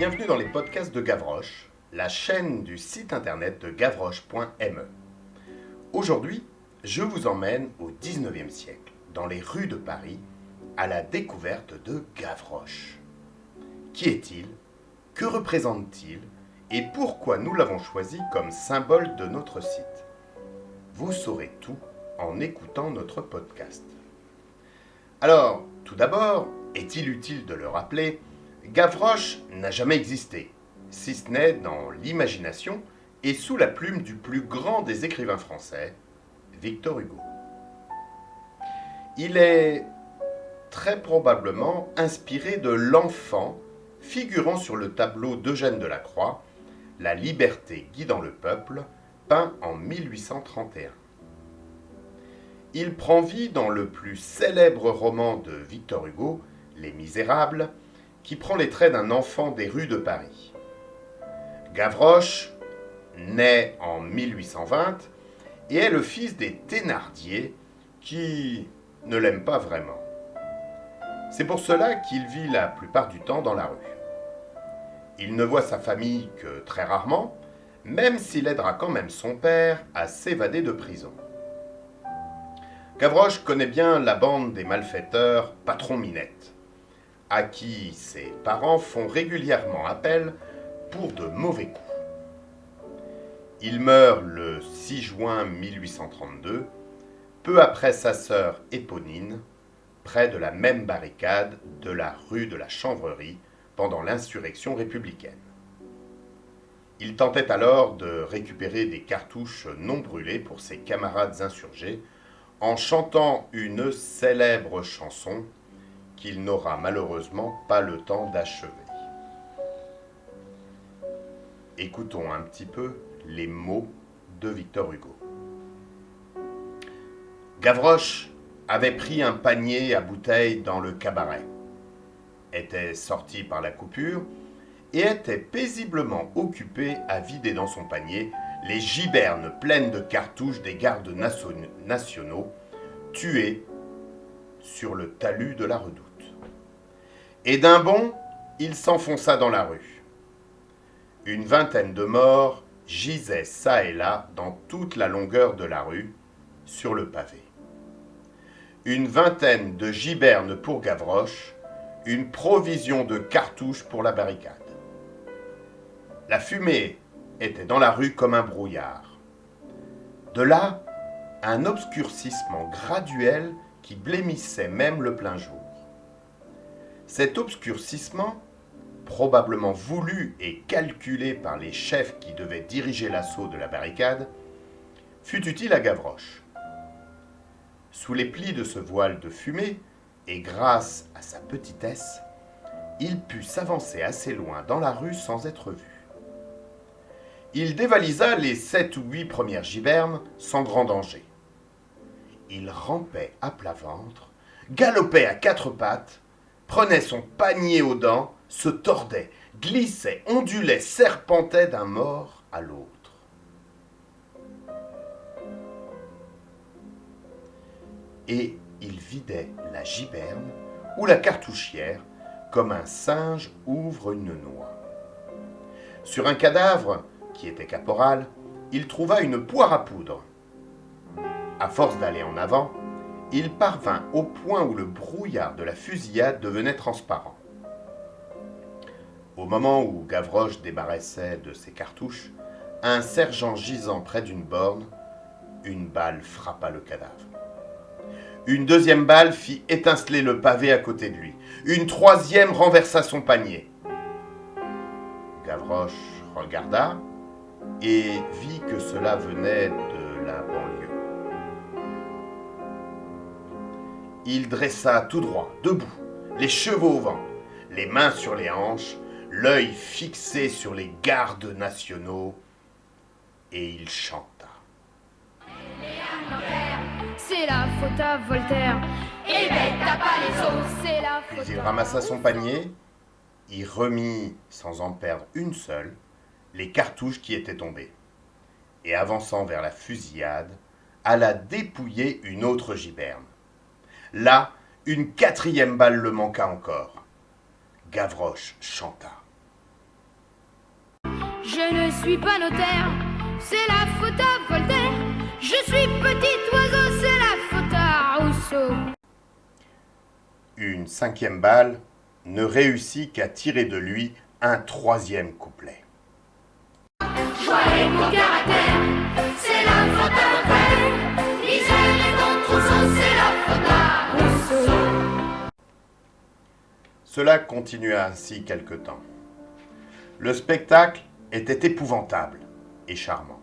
bienvenue dans les podcasts de Gavroche, la chaîne du site internet de gavroche.me. Aujourd'hui, je vous emmène au 19e siècle, dans les rues de Paris, à la découverte de Gavroche. Qui est-il? Que représente-t-il? Et pourquoi nous l'avons choisi comme symbole de notre site? Vous saurez tout en écoutant notre podcast. Alors, tout d'abord, est-il utile de le rappeler, Gavroche n'a jamais existé, si ce n'est dans l'imagination et sous la plume du plus grand des écrivains français, Victor Hugo. Il est très probablement inspiré de l'enfant figurant sur le tableau d'Eugène Delacroix, La liberté guidant le peuple, peint en 1831. Il prend vie dans le plus célèbre roman de Victor Hugo, Les Misérables, qui prend les traits d'un enfant des rues de Paris. Gavroche naît en 1820 et est le fils des Thénardier qui ne l'aiment pas vraiment. C'est pour cela qu'il vit la plupart du temps dans la rue. Il ne voit sa famille que très rarement, même s'il aidera quand même son père à s'évader de prison. Gavroche connaît bien la bande des malfaiteurs Patron Minette, à qui ses parents font régulièrement appel pour de mauvais coups. Il meurt le 6 juin 1832, peu après sa sœur Éponine, près de la même barricade de la rue de la Chanvrerie pendant l'insurrection républicaine. Il tentait alors de récupérer des cartouches non brûlées pour ses camarades insurgés en chantant une célèbre chanson qu'il n'aura malheureusement pas le temps d'achever. Écoutons un petit peu les mots de Victor Hugo. Gavroche avait pris un panier à bouteilles dans le cabaret, était sorti par la coupure et était paisiblement occupé à vider dans son panier les gibernes pleines de cartouches des gardes nationaux tués sur le talus de la Redoute. Et d'un bond, il s'enfonça dans la rue. Une vingtaine de morts gisaient çà et là dans toute la longueur de la rue, sur le pavé. Une vingtaine de gibernes pour Gavroche, une provision de cartouches pour la barricade. La fumée était dans la rue comme un brouillard. De là, un obscurcissement graduel qui blêmissait même le plein jour. Cet obscurcissement, probablement voulu et calculé par les chefs qui devaient diriger l'assaut de la barricade, fut utile à Gavroche. Sous les plis de ce voile de fumée, et grâce à sa petitesse, il put s'avancer assez loin dans la rue sans être vu. Il dévalisa les 7 ou 8 premières gibernes sans grand danger. Il rampait à plat ventre, galopait à 4 pattes, prenait son panier aux dents, se tordait, glissait, ondulait, serpentait d'un mort à l'autre. Et il vidait la giberne ou la cartouchière comme un singe ouvre une noix. Sur un cadavre, qui était caporal, il trouva une poire à poudre. À force d'aller en avant, il parvint au point où le brouillard de la fusillade devenait transparent. Au moment où Gavroche débarrassait de ses cartouches, un sergent gisant près d'une borne, une balle frappa le cadavre. Une deuxième balle fit étinceler le pavé à côté de lui. Une troisième renversa son panier. Gavroche regarda et vit que cela venait de la banlieue. Il dressa tout droit, debout, les cheveux au vent, les mains sur les hanches, l'œil fixé sur les gardes nationaux, et il chanta. C'est la faute à Voltaire. Et bête, t'as pas les os. C'est la Puis faute il à ramassa son panier, y remit, sans en perdre une seule, les cartouches qui étaient tombées, et avançant vers la fusillade, alla dépouiller une autre giberne. Là, une quatrième balle le manqua encore. Gavroche chanta. je ne suis pas notaire. C'est la faute à Voltaire. Je suis petit oiseau, c'est la faute à Rousseau. Une cinquième balle ne réussit qu'à tirer de lui un troisième couplet. Joie et bon caractère, c'est la faute à Voltaire. Misère et ton trousseau, c'est la faute à Rousseau. Cela continua ainsi quelque temps. Le spectacle était épouvantable et charmant.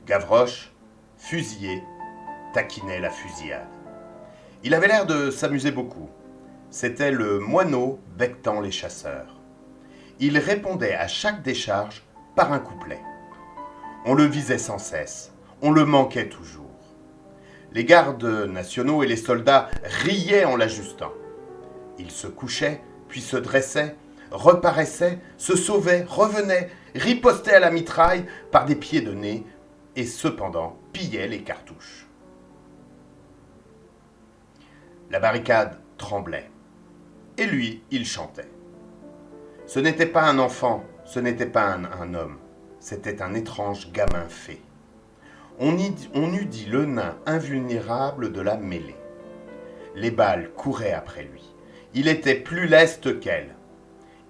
Gavroche, fusillé, taquinait la fusillade. Il avait l'air de s'amuser beaucoup. C'était le moineau becquetant les chasseurs. Il répondait à chaque décharge par un couplet. On le visait sans cesse, on le manquait toujours. Les gardes nationaux et les soldats riaient en l'ajustant. Il se couchait, puis se dressait, reparaissait, se sauvait, revenait, ripostait à la mitraille par des pieds de nez et cependant pillait les cartouches. La barricade tremblait. Et lui, il chantait. Ce n'était pas un enfant, ce n'était pas un homme, c'était un étrange gamin fée. On eût dit le nain invulnérable de la mêlée. Les balles couraient après lui. Il était plus leste qu'elle.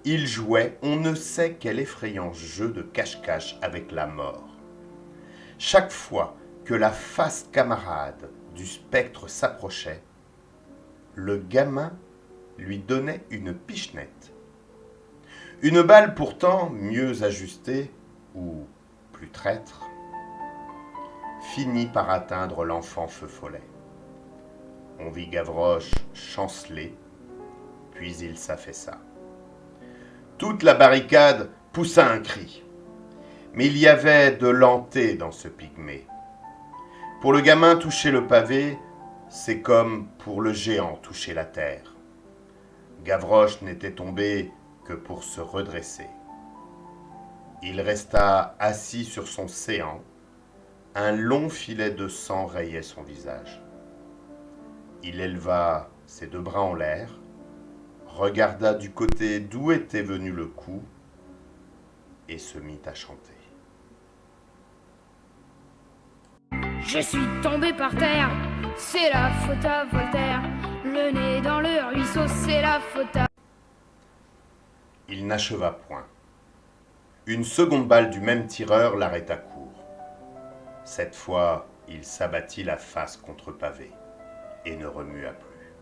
Il jouait on ne sait quel effrayant jeu de cache-cache avec la mort. Chaque fois que la face camarade du spectre s'approchait, le gamin lui donnait une pichenette. Une balle pourtant mieux ajustée, ou plus traître, finit par atteindre l'enfant feu follet. On vit Gavroche chanceler, puis il s'affaissa. Toute la barricade poussa un cri. Mais il y avait de l'anté dans ce pygmée. Pour le gamin toucher le pavé, c'est comme pour le géant toucher la terre. Gavroche n'était tombé que pour se redresser. Il resta assis sur son séant. Un long filet de sang rayait son visage. Il éleva ses deux bras en l'air, regarda du côté d'où était venu le coup et se mit à chanter. Je suis tombé par terre, c'est la faute à Voltaire. Le nez dans le ruisseau, c'est la faute à... Il n'acheva point. Une seconde balle du même tireur l'arrêta court. Cette fois, il s'abattit la face contre pavé et ne remua plus.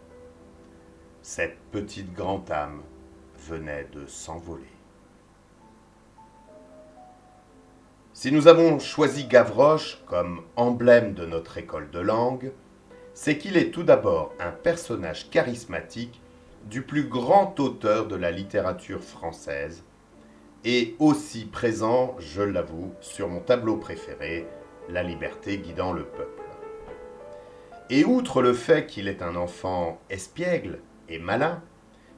Cette petite grande âme venait de s'envoler. Si nous avons choisi Gavroche comme emblème de notre école de langue, c'est qu'il est tout d'abord un personnage charismatique du plus grand auteur de la littérature française et aussi présent, je l'avoue, sur mon tableau préféré, La liberté guidant le peuple. Et outre le fait qu'il est un enfant espiègle et malin,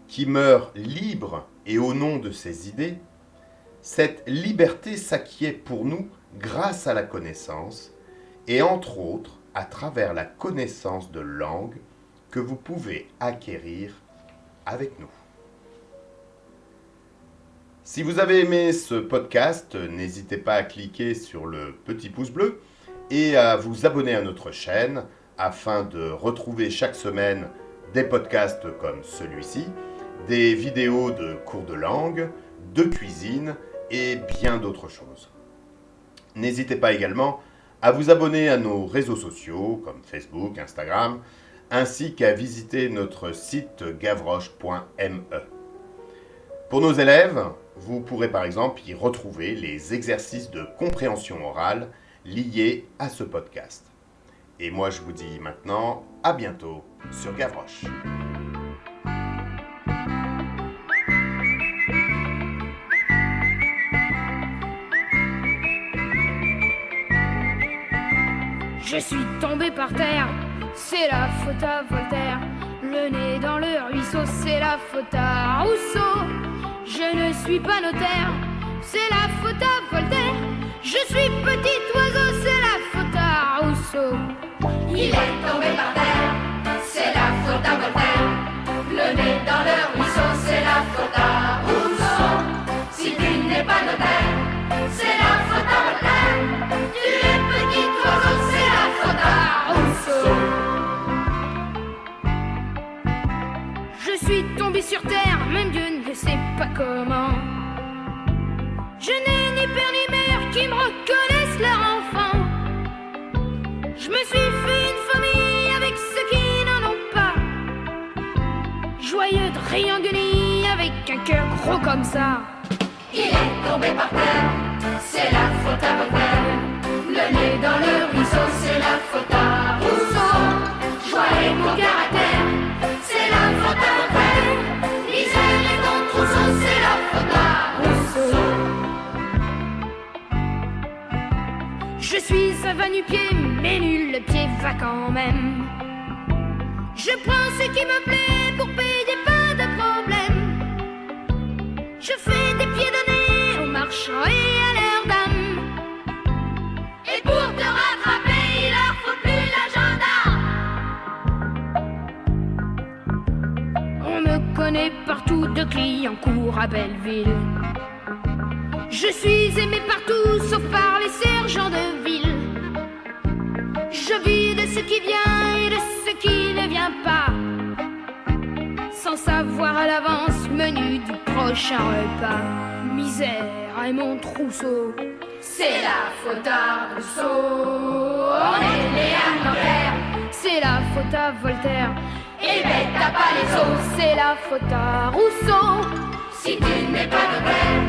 qui meurt libre et au nom de ses idées, cette liberté s'acquiert pour nous grâce à la connaissance et entre autres à travers la connaissance de langue que vous pouvez acquérir avec nous. Si vous avez aimé ce podcast, n'hésitez pas à cliquer sur le petit pouce bleu et à vous abonner à notre chaîne afin de retrouver chaque semaine des podcasts comme celui-ci, des vidéos de cours de langue, de cuisine et bien d'autres choses. N'hésitez pas également à vous abonner à nos réseaux sociaux comme Facebook, Instagram, ainsi qu'à visiter notre site gavroche.me. Pour nos élèves, vous pourrez par exemple y retrouver les exercices de compréhension orale liés à ce podcast. Et moi je vous dis maintenant à bientôt sur Gavroche. Je suis tombé par terre, c'est la faute à Voltaire. Le nez dans le ruisseau, c'est la faute à Rousseau. Je ne suis pas notaire, c'est la faute à Voltaire. Je suis petit oiseau, c'est la faute à Rousseau. Il est tombé par terre, c'est la faute à Voltaire. Le nez dans le ruisseau, c'est la faute à Rousseau. Si tu n'es pas notaire, pas comment. Je n'ai ni père ni mère qui me reconnaissent leur enfant. Je me suis fait une famille avec ceux qui n'en ont pas. Joyeux de riant du nid avec un cœur gros comme ça. Il est tombé par terre, c'est la faute à Voltaire. Le nez dans le ruisseau, c'est la faute à Rousseau. Joie et bon caractère, c'est la faute à Voltaire. Misère et bon trousseau, c'est la faute à Rousseau. Je suis un va-nu-pied, mais nul le pied va quand même. Je prends ce qui me plaît pour payer pas de problème. Je fais des pieds donnés aux marchands et à leurs dames. Et pour te rattraper, il leur faut plus l'agenda. On me connaît partout de Clignancourt à Belleville. Je suis aimé partout sauf par les sergents de ville. Je vis de ce qui vient et de ce qui ne vient pas, sans savoir à l'avance le menu du prochain repas. Misère et mon trousseau, C'est la faute à Rousseau. On est né à Nanterre, c'est la faute à Voltaire. et bête t'as pas les os. C'est la faute à Rousseau. Si tu n'es pas notaire,